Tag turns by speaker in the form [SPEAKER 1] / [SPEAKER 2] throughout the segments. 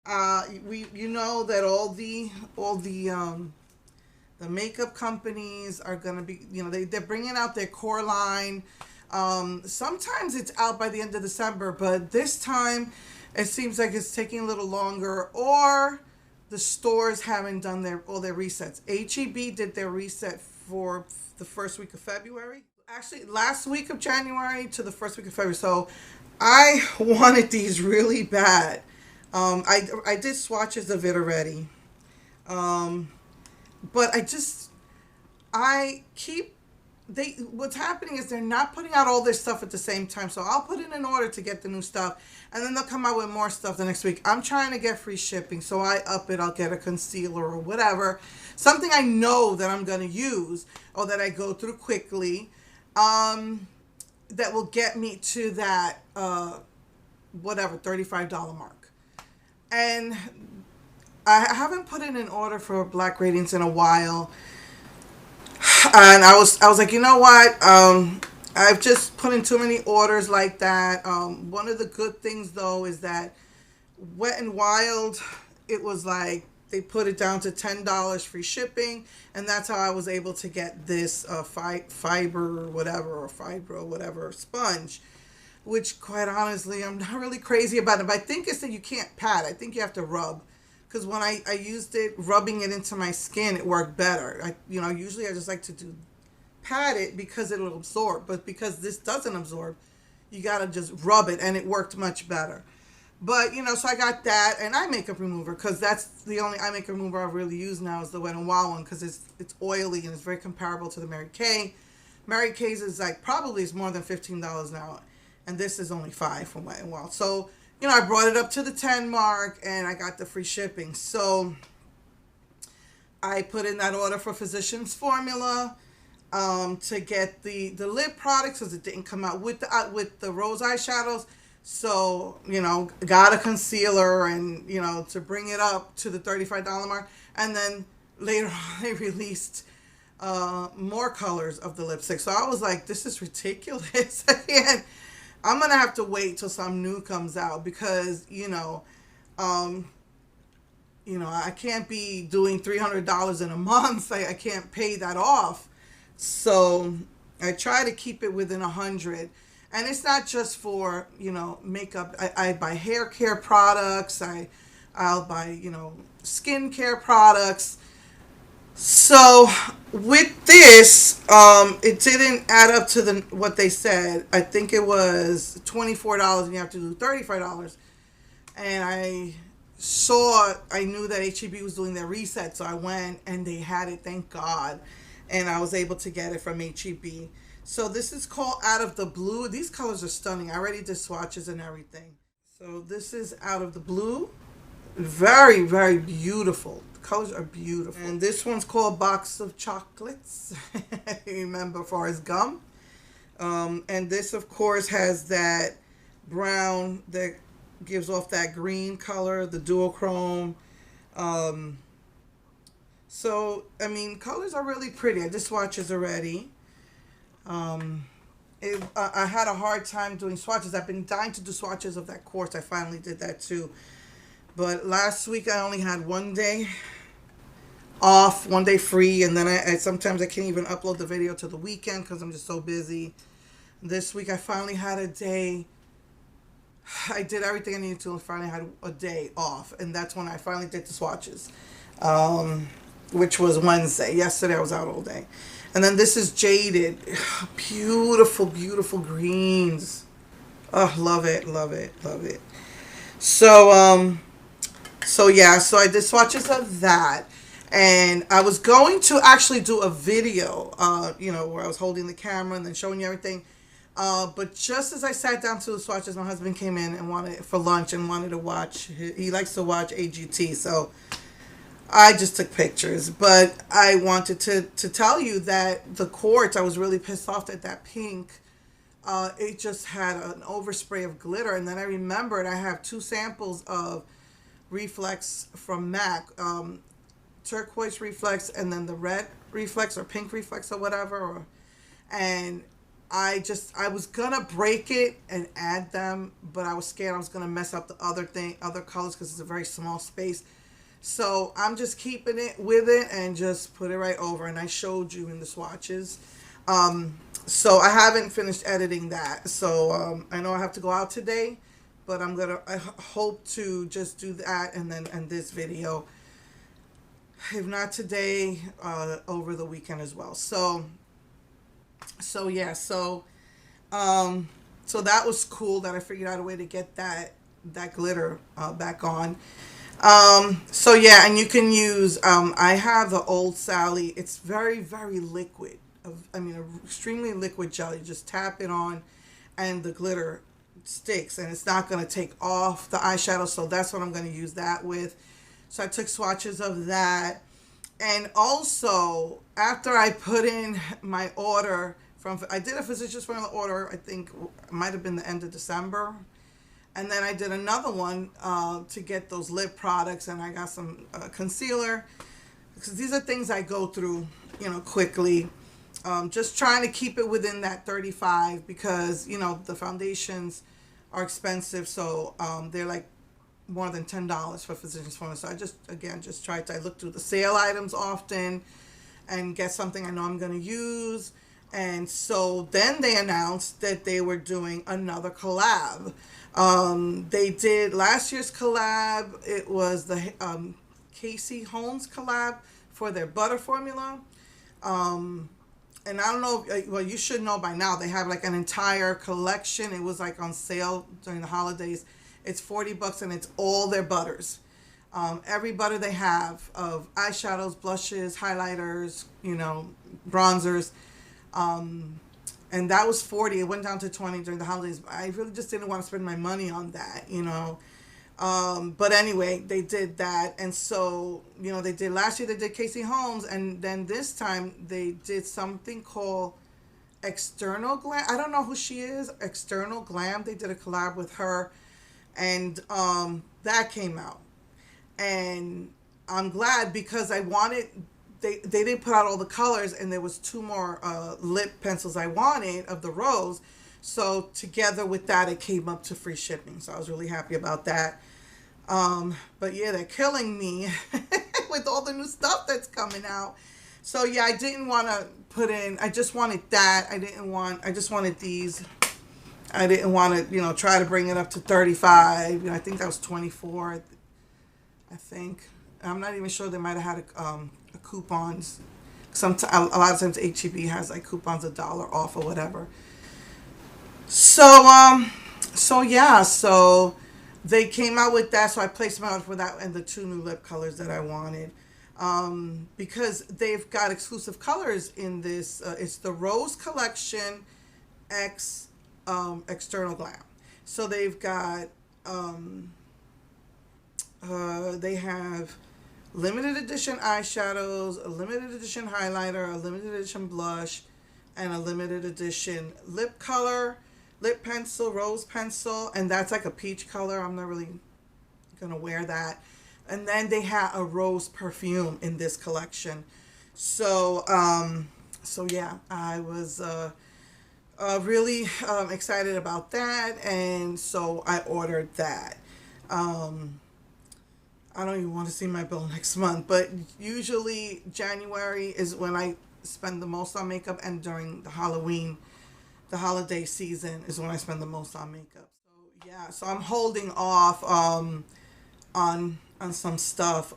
[SPEAKER 1] You know that all the makeup companies are gonna be, they're bringing out their core line. Sometimes it's out by the end of December, but this time it seems like it's taking a little longer, or the stores haven't done all their resets. HEB did their reset for the first week of February. Actually, last week of January to the first week of February. So I wanted these really bad. I did swatches of it already. Um, but I keep what's happening is they're not putting out all this stuff at the same time. So I'll put in an order to get the new stuff, and then they'll come out with more stuff the next week. I'm trying to get free shipping, so I up it. I'll get a concealer or whatever, something I know that I'm going to use or that I go through quickly, that will get me to that whatever $35 mark. And I haven't put in an order for Black Radiance in a while. And I was like, you know what? I've just put in too many orders like that. One of the good things though is that Wet and Wild, it was like they put it down to $10 free shipping, and that's how I was able to get this fiber or whatever, or fibro whatever sponge, which quite honestly I'm not really crazy about it. But I think it's that you can't pat. I think you have to rub. Because when I used it, rubbing it into my skin, it worked better. Usually I just like to pat it because it'll absorb. But because this doesn't absorb, you got to just rub it, and it worked much better. But, so I got that, and eye makeup remover, because that's the only eye makeup remover I really use now is the Wet n Wild one, because it's oily and it's very comparable to the Mary Kay. Mary Kay's is probably is more than $15 now, and this is only $5 from Wet n Wild. So, I brought it up to the 10 mark, and I got the free shipping. So I put in that order for Physicians Formula to get the lip products, because it didn't come out with the rose eyeshadows. So, got a concealer, and, to bring it up to the $35 mark. And then later on, they released more colors of the lipstick. So I was like, this is ridiculous. And I'm going to have to wait till some new comes out, because, I can't be doing $300 in a month. I can't pay that off. So I try to keep it within 100. And it's not just for, makeup. I buy hair care products. I'll buy, skin care products. So with this, it didn't add up to what they said. I think it was $24 and you have to do $35. And I knew that HEB was doing their reset, so I went and they had it, thank God. And I was able to get it from HEB. So this is called Out of the Blue. These colors are stunning. I already did swatches and everything. So this is Out of the Blue. Very, very beautiful. The colors are beautiful. And this one's called Box of Chocolates. Remember, Forrest Gump. And this, of course, has that brown that gives off that green color, the duochrome. So, colors are really pretty. I did swatches already. I had a hard time doing swatches. I've been dying to do swatches of that quartz. I finally did that too. But last week I only had one day off, one day free, and then I sometimes I can't even upload the video to the weekend because I'm just so busy. This week I finally had a day. I did everything I needed to and finally had a day off, and that's when I finally did the swatches, which was Wednesday. Yesterday I was out all day. And then this is Jaded. Beautiful, beautiful greens. Oh, love it, love it, love it. So, so I did swatches of that. And I was going to actually do a video, where I was holding the camera and then showing you everything. But just as I sat down to the swatches, my husband came in and wanted for lunch and wanted to watch. He likes to watch AGT, so I just took pictures. But I wanted to tell you that the quartz, I was really pissed off at that pink. It just had an overspray of glitter. And then I remembered I have 2 samples of Reflex from MAC. Turquoise Reflex and then the red Reflex or pink Reflex or whatever. And I was gonna break it and add them, but I was scared I was gonna mess up the other colors because it's a very small space. So I'm just keeping it with it and just put it right over. And I showed you in the swatches. So I haven't finished editing that. So I know I have to go out today, but I hope to just do that and then end this video. If not today, over the weekend as well. So yeah, so that was cool that I figured out a way to get that glitter back on. So yeah, and you can use, I have the Old Sally. It's very, very liquid. I mean, extremely liquid jelly. Just tap it on and the glitter sticks and it's not going to take off the eyeshadow. So that's what I'm going to use that with. So I took swatches of that. And also, after I put in my order I did a physician's formula order, I think it might have been the end of December. And then I did another one to get those lip products, and I got some concealer. Because these are things I go through, quickly. Just trying to keep it within that 35 because, the foundations are expensive. So they're like more than $10 for physician's formula. So I just try to look through the sale items often and get something I know I'm going to use. And so then they announced that they were doing another collab. They did last year's collab. It was the Casey Holmes collab for their butter formula. And I don't know, well, you should know by now, they have like an entire collection. It was like on sale during the holidays. It's $40 and it's all their butters. Every butter they have of eyeshadows, blushes, highlighters, bronzers. And that was $40. It went down to $20 during the holidays. I really just didn't want to spend my money on that, But anyway, they did that. And so, they did last year, they did Casey Holmes. And then this time they did something called External Glam. I don't know who she is. External Glam. They did a collab with her. And that came out. And I'm glad because I wanted... They didn't put out all the colors, and there was 2 more lip pencils I wanted of the rose. So together with that, it came up to free shipping. So I was really happy about that. But yeah, they're killing me with all the new stuff that's coming out. So yeah, I didn't want to put in, I just wanted that. I just wanted these. I didn't want to, try to bring it up to 35. I think that was 24. I think. I'm not even sure they might have had coupons. A lot of times HEB has like coupons $1 off or whatever. So yeah, so they came out with that. So I placed them out for that and the 2 new lip colors that I wanted. Because they've got exclusive colors in this. It's the Rose Collection X External Glam. So they've got they have limited edition eyeshadows, a limited edition highlighter, a limited edition blush, and a limited edition lip color, lip pencil, rose pencil, and that's like a peach color. I'm not really gonna wear that. And then they have a rose perfume in this collection. So yeah, I was really excited about that, and so I ordered that. I don't even want to see my bill next month, but usually January is when I spend the most on makeup, and during the holiday season is when I spend the most on makeup. So yeah, so I'm holding off on some stuff.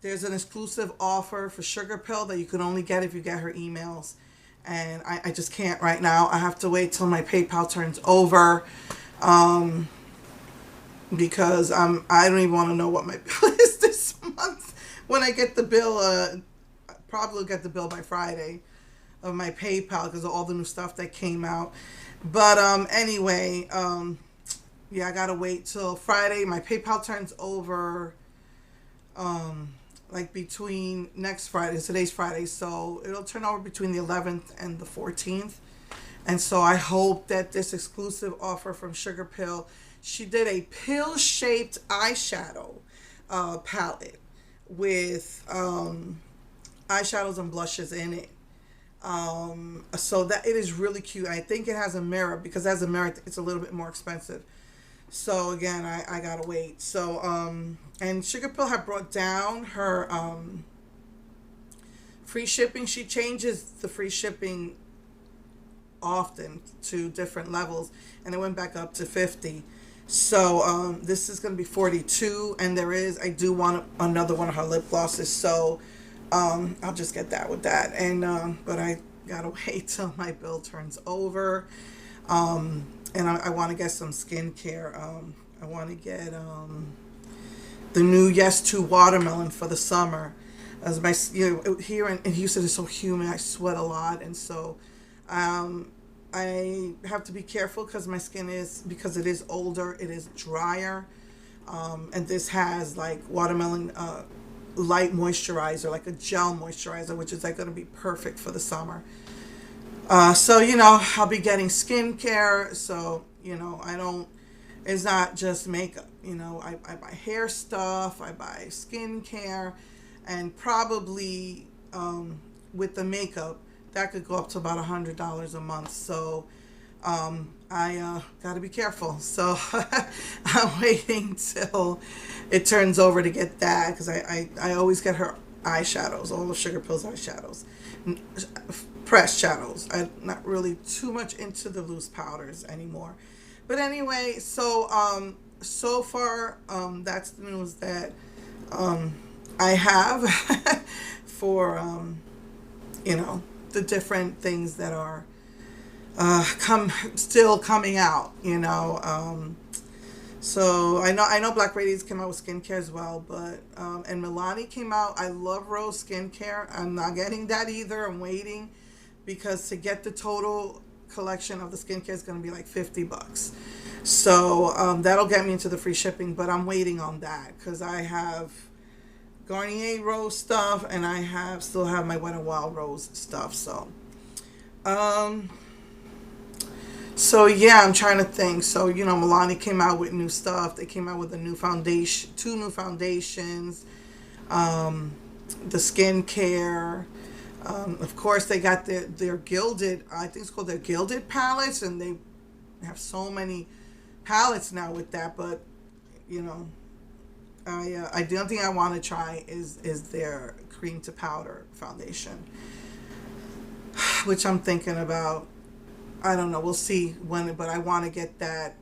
[SPEAKER 1] There's an exclusive offer for Sugar Pill that you can only get if you get her emails, and I just can't right now. I have to wait till my PayPal turns over. Because I don't even want to know what my bill is this month. When I get the bill, probably will get the bill by Friday of my PayPal because of all the new stuff that came out. But anyway, yeah, I gotta wait till Friday. My PayPal turns over like between next Friday, today's Friday, so it'll turn over between the 11th and the 14th. And so I hope that this exclusive offer from Sugar Pill, she did a pill-shaped eyeshadow palette with eyeshadows and blushes in it. So that it is really cute. I think it has a mirror, because as a mirror it's a little bit more expensive. So again, I gotta wait. So and Sugar Pill had brought down her free shipping. She changes the free shipping often to different levels, and it went back up to 50. So this is going to be 42, and I do want another one of her lip glosses, so I'll just get that with that. And but I gotta wait till my bill turns over. And I want to get some skincare. I want to get the new Yes to watermelon for the summer. As my, here in Houston is so humid, I sweat a lot, and so I have to be careful because my skin because it is older, it is drier, and this has like watermelon light moisturizer, like a gel moisturizer, which is like going to be perfect for the summer. So I'll be getting skincare. So it's not just makeup. I buy hair stuff, I buy skincare, and probably with the makeup that could go up to about $100 a month. So I got to be careful. So I'm waiting till it turns over to get that, because I always get her eyeshadows, all of Sugar Pill's eyeshadows, pressed shadows. I'm not really too much into the loose powders anymore. But anyway, so so far that's the news that I have for the different things that are still coming out. So I know Black Radiance came out with skincare as well, but and Milani came out. I love Rose skincare. I'm not getting that either. I'm waiting, because to get the total collection of the skincare is going to be like $50. So that'll get me into the free shipping, but I'm waiting on that because I have Garnier Rose stuff, and I still have my Wet n Wild Rose stuff. So yeah, I'm trying to think. So Milani came out with new stuff. They came out with a new foundation, 2 new foundations, the skincare. Of course, they got their gilded. I think it's called their gilded palettes, and they have so many palettes now with that. But the only thing I want to try is their cream to powder foundation, which I'm thinking about. I don't know. We'll see when, but I want to get that.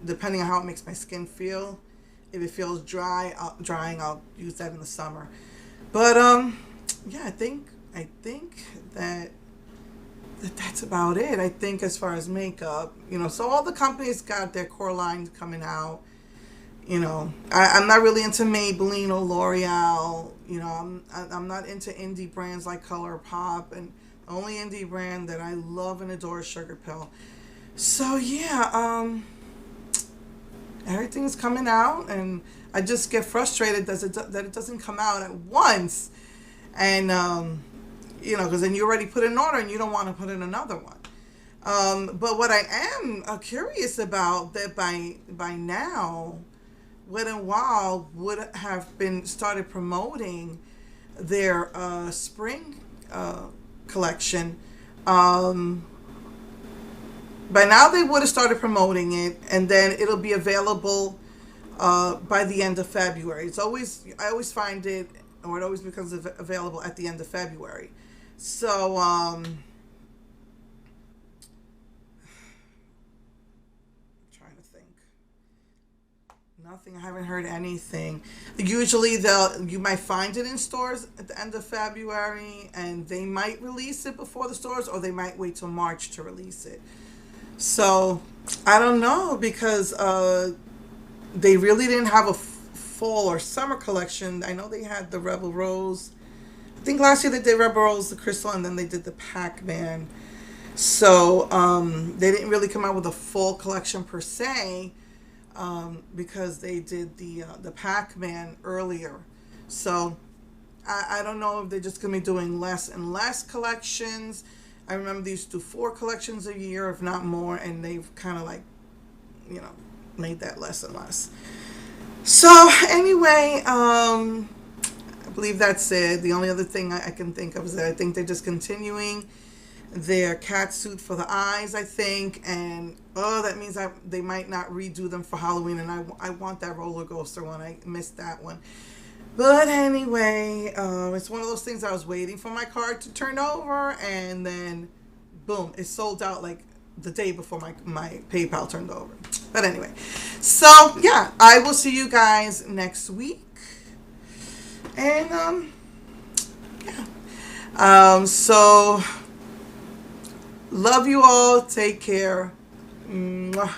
[SPEAKER 1] Depending on how it makes my skin feel. If it feels drying, I'll use that in the summer. But yeah, I think that's about it. I think as far as makeup, so all the companies got their core lines coming out. I'm not really into Maybelline or L'Oreal. I'm not into indie brands like ColourPop, and the only indie brand that I love and adore is Sugar Pill. So yeah, everything's coming out, and I just get frustrated that it doesn't come out at once, and because then you already put an order and you don't want to put in another one. But what I am curious about, that by now, Wet n Wild would have been started promoting their spring collection. By now they would have started promoting it, and then it'll be available by the end of February. I always find it, or it always becomes available at the end of February. So trying to think. Nothing. I haven't heard anything. Usually you might find it in stores at the end of February, and they might release it before the stores, or they might wait till March to release it. So I don't know, because they really didn't have a fall or summer collection. I know they had the Rebel Rose. I think last year they did Rebel Rose, the Crystal, and then they did the Pac-Man. So they didn't really come out with a full collection per se, because they did the Pac-Man earlier. So I don't know if they're just going to be doing less and less collections. I remember they used to do 4 collections a year, if not more, and they've kind of made that less and less. So anyway, I believe that's it. The only other thing I can think of is that I think they're just continuing their cat suit for the eyes, I think, and oh, that means they might not redo them for Halloween, and I want that roller coaster one. I missed that one. But anyway, it's one of those things I was waiting for my card to turn over, and then boom, it sold out like the day before my PayPal turned over. But anyway, so yeah, I will see you guys next week. And so love you all. Take care. Mwah.